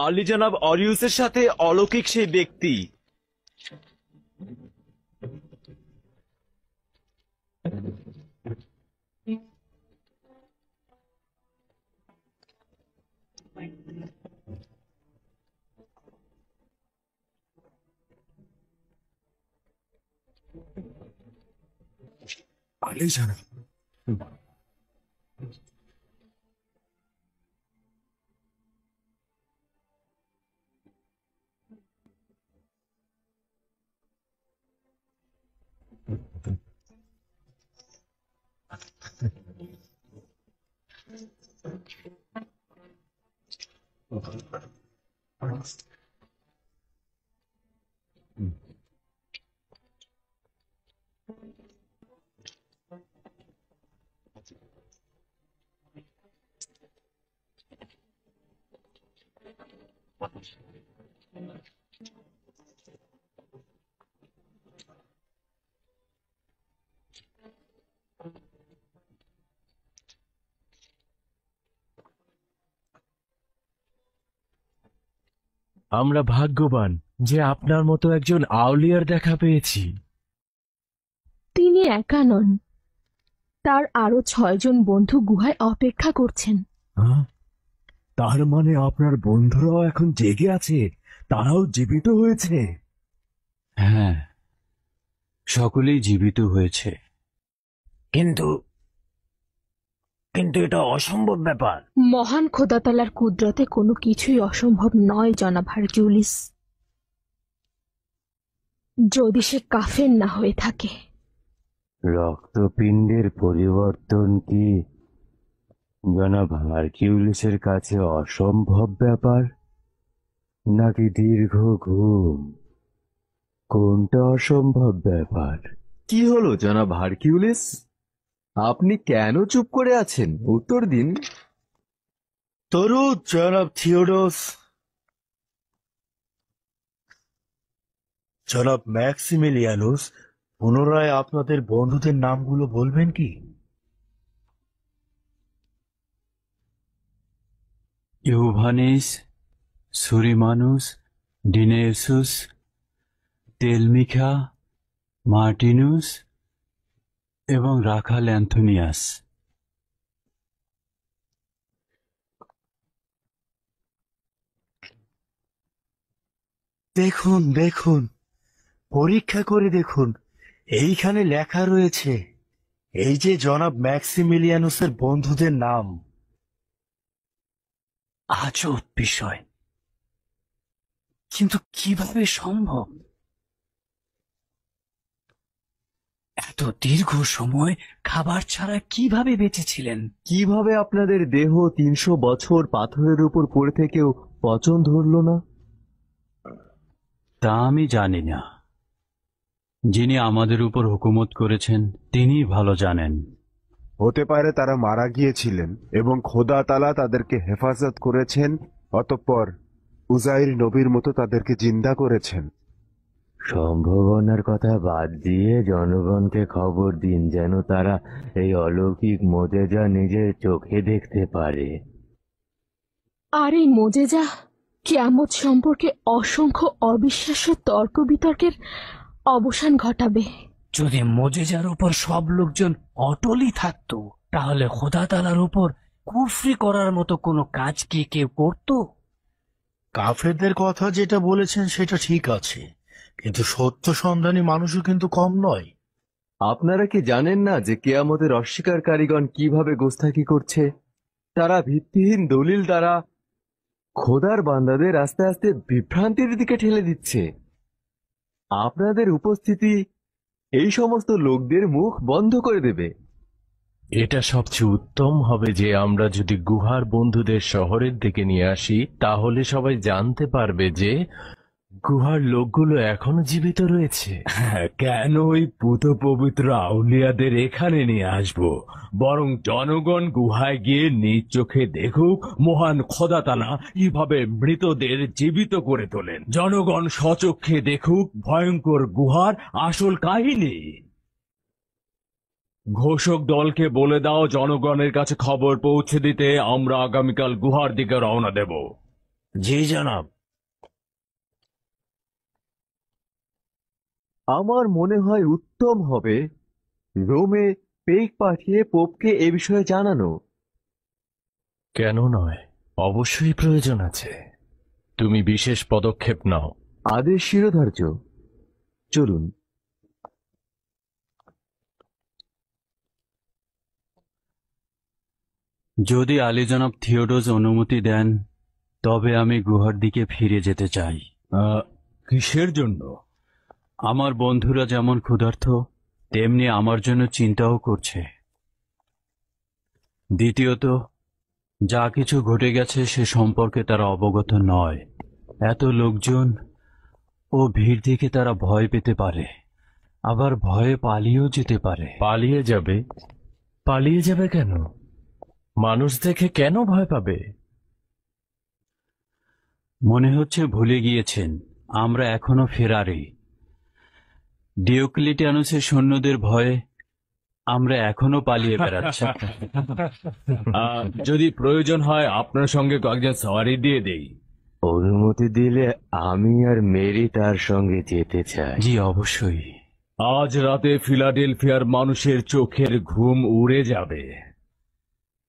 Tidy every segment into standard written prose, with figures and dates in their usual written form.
আলী জনাব অরিউসের সাথে অলৌকিক সেই ব্যক্তি। আলী জনাব, আমরা ভাগ্যবান যে আপনার মতো একজন আউলিয়ার দেখা পেয়েছি। তিনি একা নন, তার আরো 6 জন বন্ধু গুহায় অপেক্ষা করছেন। তার মানে আপনার বন্ধুরাও এখন জেগে আছে, তারাও জীবিত হয়েছে? হ্যাঁ, সকলেই জীবিত হয়েছে। কিন্তু কিন্তু এটা অসম্ভব ব্যাপার। মহান খোদাতালার কুদরতে কোনো কিছুই অসম্ভব নয় জনাব হারকিউলিস, যদি সে কাফের না হয়ে থাকে। রক্তপিণ্ডের পরিবর্তন কি জনাব হারকিউলিসের কাছে অসম্ভব ব্যাপার, নাকি দীর্ঘ ঘুম? কোনটা অসম্ভব ব্যাপার? কি হলো জনাব হারকিউলিস, আপনি কেন চুপ করে আছেন? উত্তর দিন। তরুদ জনাব থিওডোস, জনাব ম্যাক্সিমিলিয়ানুস, পুনরায় আপনাদের বন্ধুদের নামগুলো বলবেন কি? ইউভানিস, সুরিমানুস, ডিনেসুস, তেলমিখা, মার্টিনুস এবং রাখাল অ্যান্থোনিয়াস। দেখুন দেখুন, পরীক্ষা করে দেখুন, এইখানে লেখা রয়েছে এই যে জনাব ম্যাক্সিমিলিয়ানুসের বন্ধুদের নাম। আজব বিষয়, কিন্তু কিভাবে সম্ভব? এত দীর্ঘ সময় খাবার ছাড়া কিভাবে বেঁচেছিলেন? কিভাবে আপনাদের দেহ 300 বছর পাথরের উপর পড়ে থেকেও পচন ধরল না? তা আমি জানি না। যিনি আমাদের উপর হুকুমত করেছেন তিনি ভালো জানেন। হতে পারে তারা মারা গিয়েছিলেন এবং খোদা তাআলা তাদেরকে হেফাজত করেছেন, অতঃপর উজাইর নবীর মতো তাদেরকে জিন্দা করেছেন। সম্ভাবনার কথা বাদ দিয়ে জনগণকে খবর দিন, যেন তারা এই অলৌকিক মোজেজা নিজের চোখে দেখতে পারে। আর এই মোজেজা কিয়ামত সম্পর্কে অসংখ্য অবিশ্বাস্য তর্ক বিতর্কের অবসান ঘটাবে। যদি মোজেজার উপর সব লোকজন অটলই থাকতো, তাহলে খোদা তাআলার উপর কুফরি করার মতো কোনো কাজ কি কেউ করত? কাফেরদের কথা যেটা বলেছেন সেটা ঠিক আছে, কিন্তু সত্য সন্ধানী মানুষও কিন্তু কম নয়। আপনারা কি জানেন না যে কেয়ামতের অস্বীকারীগণ কিভাবে গোস্তাকি করছে? তারা ভিত্তিহীন দলিল দ্বারা খোদার বান্দাদের আস্তে আস্তে বিভ্রান্তির দিকে ঠেলে দিচ্ছে। আপনাদের উপস্থিতি এই সমস্ত লোকদের মুখ বন্ধ করে দেবে। এটা সবচেয়ে উত্তম হবে যে আমরা যদি গুহার বন্ধুদের শহরের দিকে নিয়ে আসি, তাহলে সবাই জানতে পারবে যে গুহার লোকগুলো এখনো জীবিত রয়েছে। কেন ওই পুত পবিত্র আউলিয়াদের এখানে নিয়ে আসব? বরং জনগণ গুহায় গিয়ে নিজ চোখে দেখুক মহান খোদা তাআলা কিভাবে মৃতদের জীবিত করে তোলেন। জনগণ স্বচক্ষে দেখুক ভয়ঙ্কর গুহার আসল কাহিনী। ঘোষক দলকে বলে দাও জনগণের কাছে খবর পৌঁছে দিতে আমরা আগামীকাল গুহার দিকে রওনা দেব। জি জনাব। আমার মনে হয় উত্তম হবে রোমে পেক পাঠিয়ে পোপকে এ বিষয়ে জানানো। কেন নয়, অবশ্যই প্রয়োজন আছে। তুমি বিশেষ পদক্ষেপ নাও। আদেশ শিরোধার্য। চলুন। যদি আলী জনাব থিওডোস অনুমতি দেন তবে আমি গুহার দিকে ফিরে যেতে চাই। কিসের জন্য? আমার বন্ধুরা যেমন ক্ষুধার্ত তেমনি আমার জন্য চিন্তাও করছে। দ্বিতীয়ত, যা কিছু ঘটে গেছে সে সম্পর্কে তারা অবগত নয়। এত লোকজন ও ভিড় দেখে তারা ভয় পেতে পারে, আবার ভয়ে পালিয়েও যেতে পারে। পালিয়ে যাবে? পালিয়ে যাবে কেন? মানুষ দেখে কেন ভয় পাবে? মনে হচ্ছে ভুলে গিয়েছেন আমরা এখনো ফেরারি। ডিওক্লিটিয়ানুসের সৈন্যদের ভয়ে আমরা এখনো পালিয়ে বেড়াচ্ছি। যদি প্রয়োজন হয় আপনার সঙ্গে কয়েকজন সওয়ারি দিয়ে দেই। অনুমতি দিলে আমি আর মেরি তার সঙ্গে যেতে চাই। জি অবশ্যই। আজ রাতে ফিলাডেলফিয়ার মানুষের চোখের ঘুম উড়ে যাবে।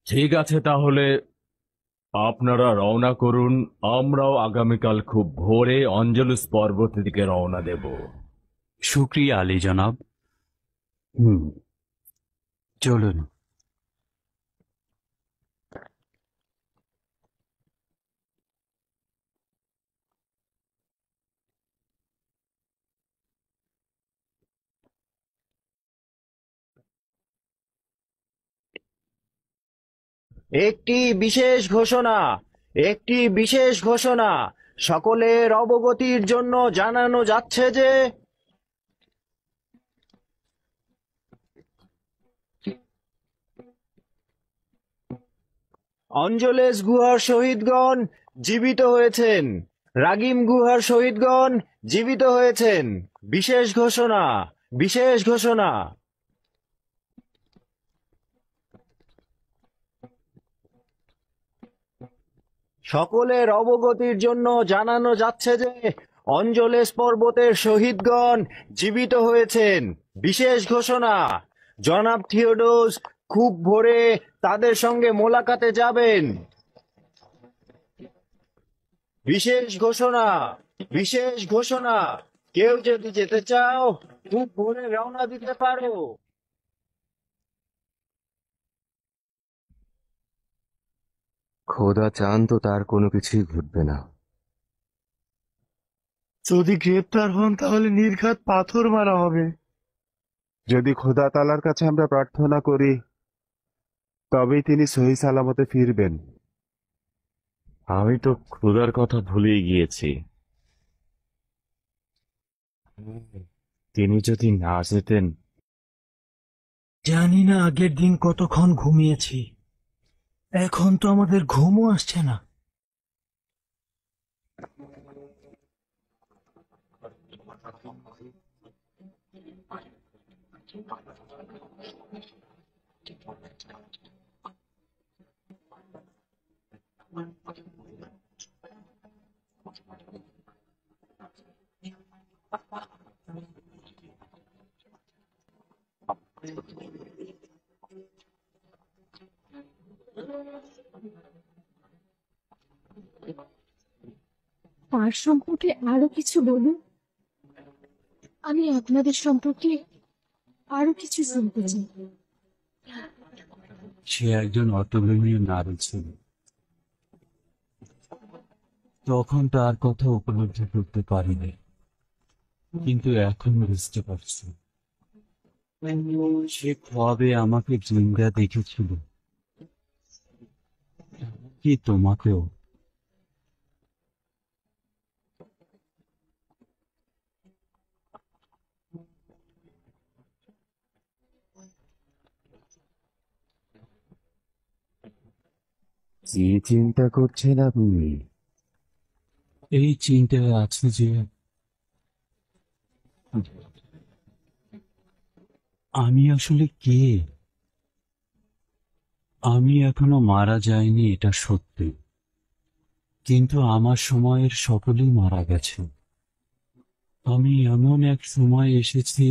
ঠিক আছে, তাহলে আপনারা রওনা করুন। আমরাও আগামীকাল খুব ভোরে অঞ্জলুস পর্বতের দিকে রওনা দেব। শুক্রিয়া আলী জনাব। চলুন। একটি বিশেষ ঘোষণা, একটি বিশেষ ঘোষণা সকলের অবগতির জন্য জানানো যাচ্ছে যে অঞ্জলেস গুহার শহীদগণ জীবিত হয়েছেন। রাগিম গুহার শহীদগণ জীবিত হয়েছেন। বিশেষ ঘোষণা, বিশেষ ঘোষণা। সকলের অবগতির জন্য জানানো যাচ্ছে যে অঞ্জলেস পর্বতের শহীদগণ জীবিত হয়েছেন। বিশেষ ঘোষণা, জনাব থিওডোস খুব ভোরে তাদের সঙ্গে মোলাকাতে যাবেন। বিশেষ ঘোষণা, বিশেষ ঘোষণা। কেউ যদি যেতে চাও খুব ভোরে রওনা দিতে পারো। খোদা চান তো তার কোনো কিছুই ঘটবে না। যদি গ্রেপ্তার হন তাহলে নির্ঘাত পাথর মারা হবে। যদি খোদা তাআলার কাছে আমরা প্রার্থনা করি তবেই তিনি সহি সালামতে ফিরবেন। আমি তো খোদার কথা ভুলেই গিয়েছি। তিনি যদি না যেতেন। জানি না আগের দিন কতক্ষণ ঘুমিয়েছি, এখন তো আমাদের ঘুমও আসছে না। তার সম্পর্কে আরো কিছু বলুন। আমি আপনাদের সম্পর্কে আরো কিছু শুনতে চাই। সে একজন অতুলনীয় নারী ছিল। তখন তার কথা উপলব্ধি করতে পারিনি, কিন্তু এখন বুঝতে পারছি। সে কবে আমাকে জিন্দা দেখেছিল, কি তোমাকেও। কি চিন্তা করছেন আপনি? এই চিন্তায় আছে যে আমি আসলে কে। আমি এখনো মারা যাইনি, এটা সত্যি, কিন্তু আমার সময়ের সকলেই মারা গেছে। আমি এমন এক সময় এসেছি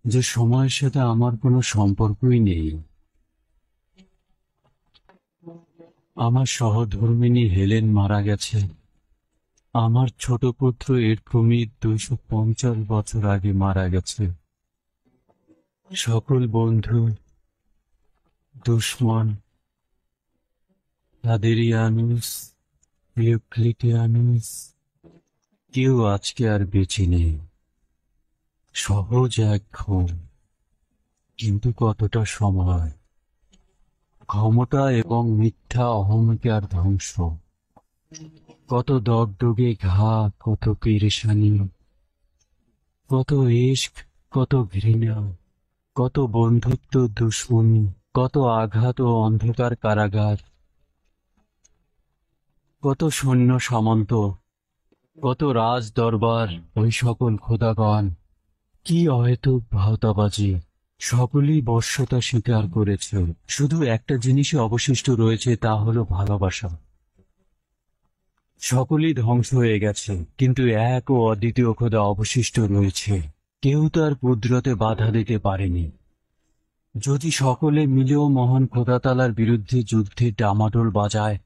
যে সময়ের সাথে আমার কোনো সম্পর্কই নেই। আমার সহধর্মিণী হেলেন মারা গেছে। আমার ছোট পুত্র এরকমই 250 বছর আগে মারা গেছে। সকল বন্ধু, দুশ্মন, হাদেরিয়ানুস, ইউক্লিটিয়ানুস, কেউ আজকে আর বেঁচে নেই। সহজ এক ঘুম, কিন্তু কতটা সময়, ক্ষমতা এবং মিথ্যা অহংকার ধ্বংস, কত দগদগে ঘা, কত পেরেশানি, কত ইশক, কত ঘৃণা, কত বন্ধুত্ব দুশ্মনী, কত আঘাত ও অন্ধকার কারাগার, কত সৈন্য সামন্ত, কত রাজ দরবার, ওই সকল খোদাগণ, কি অহেতুক ভাওতাবাজি, সকলেই বশ্যতা স্বীকার করেছে। শুধু একটা জিনিসই অবশিষ্ট রয়েছে, তা হলো ভালোবাসা। সকলেই ধ্বংস হয়ে গেছে, কিন্তু এক ও অদ্বিতীয় খোদা অবশিষ্ট রয়েছে। কেউ তার কুদরতে বাধা দিতে পারেনি। যদি সকলে মিলেও মহান খোদাতালার বিরুদ্ধে যুদ্ধে ডামাডোল বাজায়,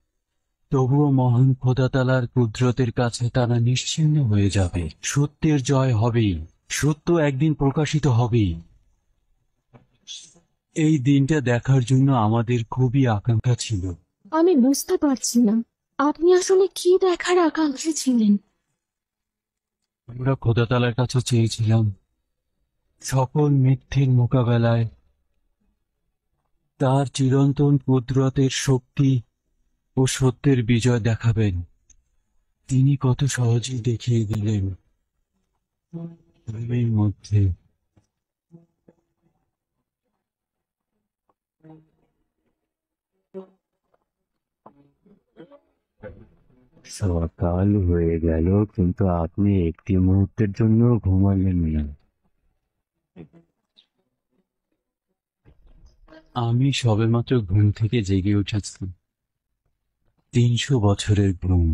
তবুও মহান খোদাতালার কুদরতের কাছে তারা নিশ্চিহ্ন হয়ে যাবে। সত্যের জয় হবেই, সত্য একদিন প্রকাশিত হবেই। এই দিনটা দেখার জন্য আমাদের খুবই আকাঙ্ক্ষা ছিল। আমি বুঝতে পারছি না আপনি আসলে কি দেখার আকাঙ্ক্ষী ছিলেন। আমরা খোদাতালার কাছে চেয়েছিলাম সকল মিথ্যের মোকাবেলায় তার চিরন্তন কুদরতের শক্তি ও সত্যের বিজয় দেখাবেন। তিনি কত সহজেই দেখিয়ে দিলেন। ভূমির মধ্যে সকাল হয়ে গেল, কিন্তু আপনি একটি মুহূর্তের জন্য ঘুমালেন না। আমি সবেমাত্র ঘুম থেকে জেগে উঠেছি। 300 বছরের ঘুম।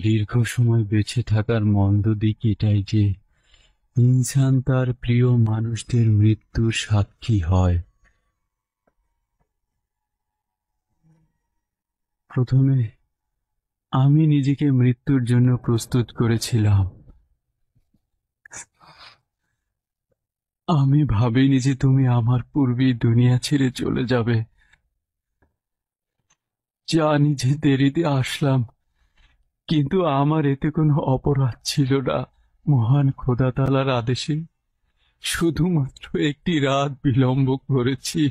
দীর্ঘ সময় বেঁচে থাকার মন্দ দিক এটাই যে ইনসান তার প্রিয় মানুষদের মৃত্যুর সাক্ষী হয়। প্রথমে আমি নিজেকে মৃত্যুর জন্য প্রস্তুত করেছিলাম। আমি ভাবিনি যে তুমি আমার পূর্বেই দুনিয়া ছেড়ে চলে যাবে। জানি যে দেরিতে আসলাম, কিন্তু আমার এতে কোনো অপরাধ ছিল না। মহান খোদা তাআলার আদেশে শুধুমাত্র একটি রাত বিলম্ব করেছি।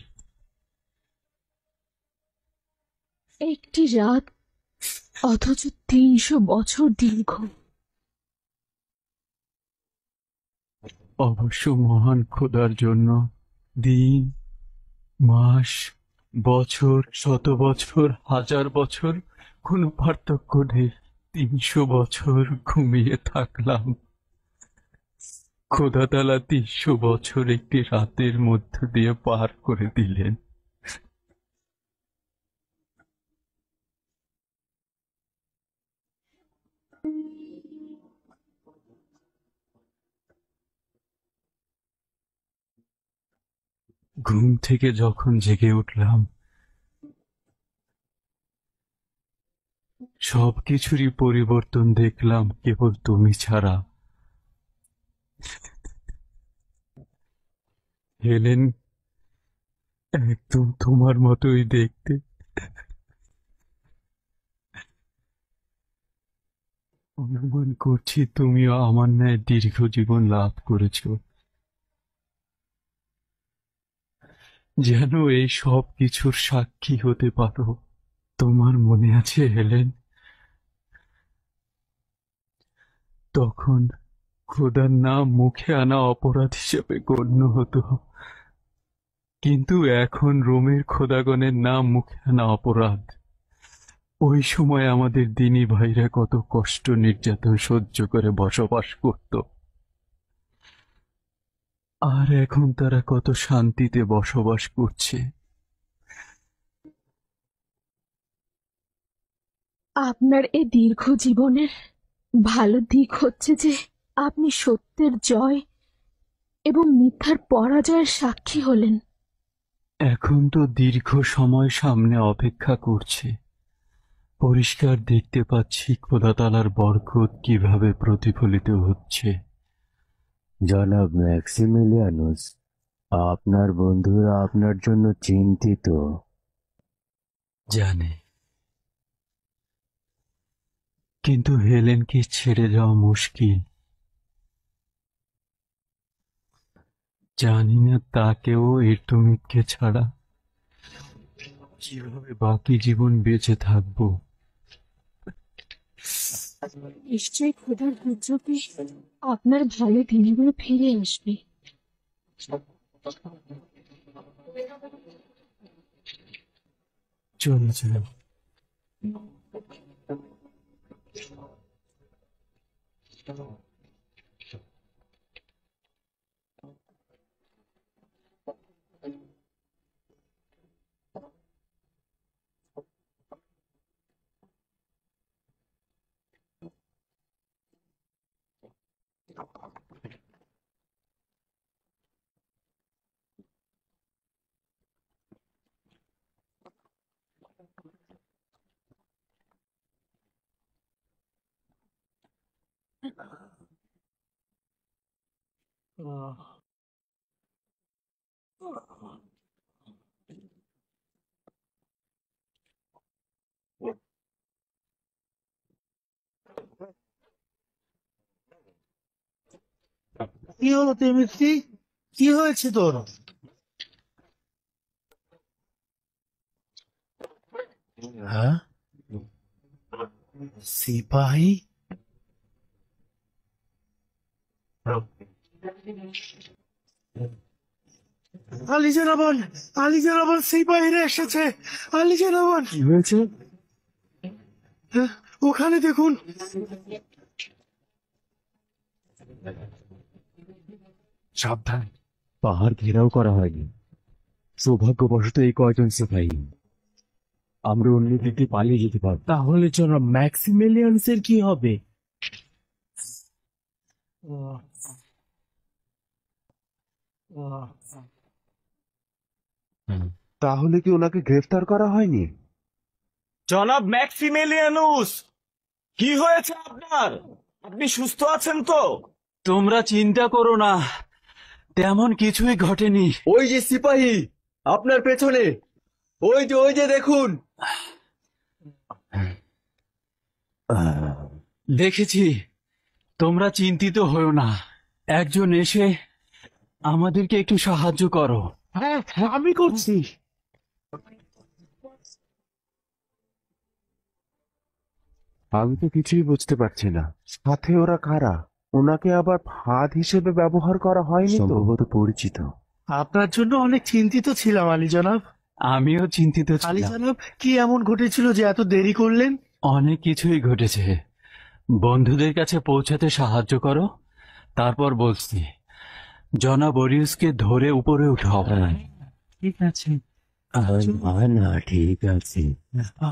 একটি রাত, অথচ 300 বছর দীর্ঘ। অবশ্য মহান খোদার জন্য দিন, মাস, বছর, শত বছর, হাজার বছর কোনো পার্থক্য নেই। 300 বছর ঘুমিয়ে থাকলাম। খোদা তাআলা 300 বছর একটি রাতের মধ্য দিয়ে পার করে দিলেন। ঘুম থেকে যখন জেগে উঠলাম, সবকিছুরই পরিবর্তন দেখলাম কেবল তুমি ছাড়া। হেলেন একদম তোমার মতোই দেখতে। অনুমান করছি তুমিও আমার ন্যায় দীর্ঘ জীবন লাভ করেছো, যেন এই সব কিছুর সাক্ষী হতে পারো। তোমার মনে আছে হেলেন, তখন খোদার নাম মুখে আনা অপরাধ হিসেবে গণ্য হতো, কিন্তু এখন রোমের খোদাগণের নাম মুখে আনা অপরাধ। ওই সময় আমাদের দিনী ভাইরা কত কষ্ট নির্যাতন সহ্য করে বসবাস করত, আর এখন তারা কত শান্তিতে বসবাস করছে। আপনার এই দীর্ঘ জীবনের ভালো দিক হচ্ছে যে আপনি সত্যের জয় এবং মিথ্যার পরাজয়ের সাক্ষী হলেন। এখন তো দীর্ঘ সময় সামনে অপেক্ষা করছে। পরিষ্কার দেখতে পাচ্ছি খোদা তাআলার বরকত কিভাবে প্রতিফলিত হচ্ছে। জনাব ম্যাক্সিমিলিয়ানুস, আপনার বন্ধুরা আপনার জন্য চিন্তিত। জানে, কিন্তু হেলেনকে ছেড়ে যাওয়া মুশকিল। জানি না তাকেও ইরতুমিতকে ছাড়া কিভাবে বাকি জীবন বেঁচে থাকবো। নিশ্চয়ই খোদার দুর্যোগে আপনার ভালো দিনগুলো ফিরে আসবে। চলো চলো। কি হলো তেমিস্ত্রি? কি হয়েছে তোর? হ্যাঁ, সিপাহী? আলী জনাবন, আলী জনাবন, সিপাহীরা এসেছে। আলী জনাবন, কি হয়েছে? ওখানে দেখুন। সাবধান, পাহাড় ঘেরাও করা হয়নি। সৌভাগ্যবশত এই কয়জন সিপাহী, আমরা অন্য দিক দিয়ে পালিয়ে যেতে পারবো। তাহলে জনাব ম্যাক্সিমিলিয়ান্সের কি হবে? তাহলে কি ওনাকে গ্রেফতার করা হয়নি? জনাব ম্যাক্সিমিলিয়ানুস, কি হয়েছে আপনার? আপনি সুস্থ আছেন তো? তোমরা চিন্তা করো না, তেমন কিছুই ঘটেনি। ওই যে সিপাহী আপনার পেছনে, ওই যে দেখুন। দেখেছি, তোমরা চিন্তিত হও না। একজন এসে আমাদেরকে একটু সাহায্য করো। হ্যাঁ, আমি করছি। আমি তো কিছুই বুঝতে পারছি না, সাথে ওরা কারা? ওনাকে আবার ফাঁদ হিসেবে ব্যবহার করা হয়নি তো? সম্ভবত পরিচিত। আপনার জন্য অনেক চিন্তিত ছিলাম আলী জনাব। আমিও চিন্তিত আলী ছিলাম। জনাব, কি এমন ঘটেছিল যে এত দেরি করলেন? অনেক কিছুই ঘটেছে। বন্ধুদের কাছে পৌঁছাতে সাহায্য করো, তারপর বলছি। জনাব ওরিউসকে ধরে উপরে উঠাও। ঠিক আছে। না, ঠিক আছে,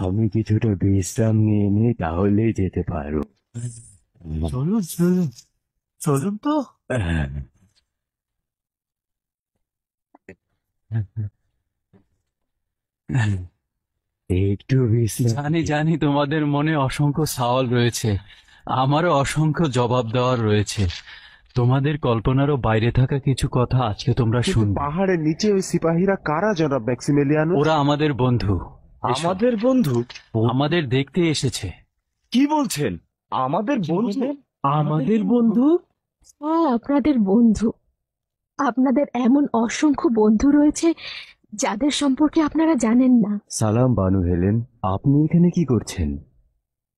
আমি কিছুটা বিশ্রাম নিয়ে নিই, তাহলেই যেতে পারো। চলুন চলুন চলুন তো। একটু বিশ্রাম জানি জানি তোমাদের মনে অসংখ্য সওয়াল রয়েছে, আমারও অসংখ্য জবাব দেওয়ার রয়েছে। তোমাদের কল্পনারও বাইরে থাকা কিছু কথা আজকে তোমরা কিন্তু শুনবে। পাহাড়ের নিচে ওই সিপাহীরা কারা জনাব ম্যাক্সিমিলিয়ানুস? ওরা আমাদের বন্ধু। এসো। আমাদের বন্ধু? আমাদের দেখতে এসেছে। কি বলছেন? আমাদের বন্ধু? আমাদের বন্ধু? হ্যাঁ, আপনাদের বন্ধু। আপনাদের এমন অসংখ্য বন্ধু রয়েছে যাদের সম্পর্কে আপনারা জানেন না। সালাম বানু হেলেন, আপনি এখানে কি করছেন?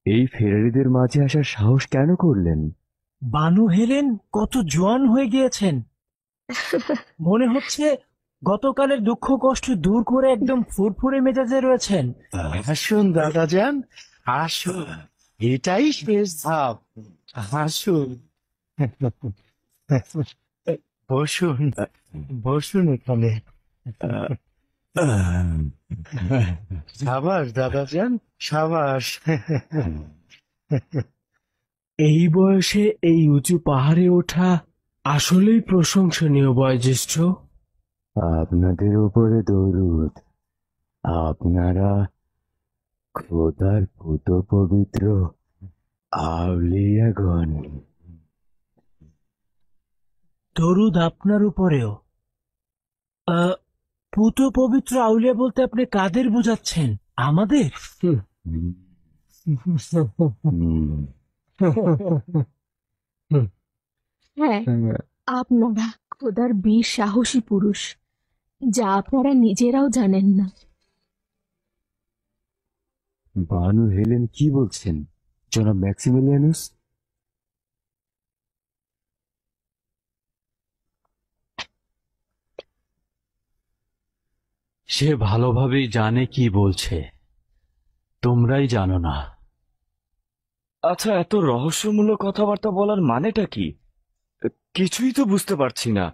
এই ফেরারিদের মাঝে আসার সাহস কেন করলেন? বানু হেলেন কত জোয়ান হয়ে গিয়েছেন, মনে হচ্ছে গতকালের দুঃখ কষ্ট দূর করে একদম ফুরফুরে মেজাজে রয়েছেন। আসুন দাদা যান, আসুন, এটাই শেষ ধাপ। আসুন, বসুন, বসুন এখানে। সাবাস দাদা যান, সাবাস। এই বয়সে এই উঁচু পাহাড়ে ওঠা আসলেই প্রশংসনীয় বয়োজ্যেষ্ঠ। আপনাদের উপরে দরুদ। আপনারা খোদার পুত পবিত্র আউলিয়াগণ। দরুদ আপনার উপরেও। পুত পবিত্র আউলিয়া বলতে আপনি কাদের বোঝাচ্ছেন? আমাদের? হ্যাঁ, আপনারা খোদার বীর সাহসী পুরুষ, যা আপনারা নিজেরাও জানেন না। বানু হেলেন কি বলছেন জনাব ম্যাক্সিমিলিয়ানুস? সে ভালোভাবেই জানে কি বলছে, তোমরাই জানো না। আচ্ছা, এত রহস্যমূলক কথাবার্তা বলার মানেটা কি? কিছুই তো বুঝতে পারছি না।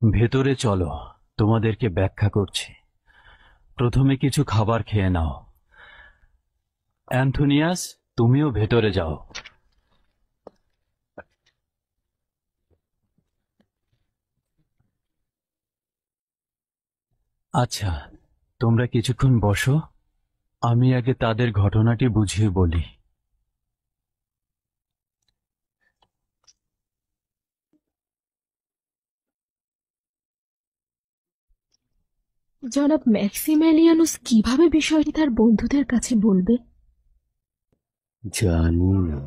ভেতরে চলো, তোমাদেরকে ব্যাখ্যা করছি। প্রথমে কিছু খাবার খেয়ে নাও। অ্যান্থোনিয়াস, তুমিও ভেতরে যাও। আচ্ছা, তোমরা কিছুক্ষণ বসো, আমি আগে তাদের ঘটনাটি বুঝিয়ে বলি। জনাব ম্যাক্সিমিলিয়ানুস কিভাবে বিষয়টি তার বন্ধুদের কাছে বলবে? জানি না।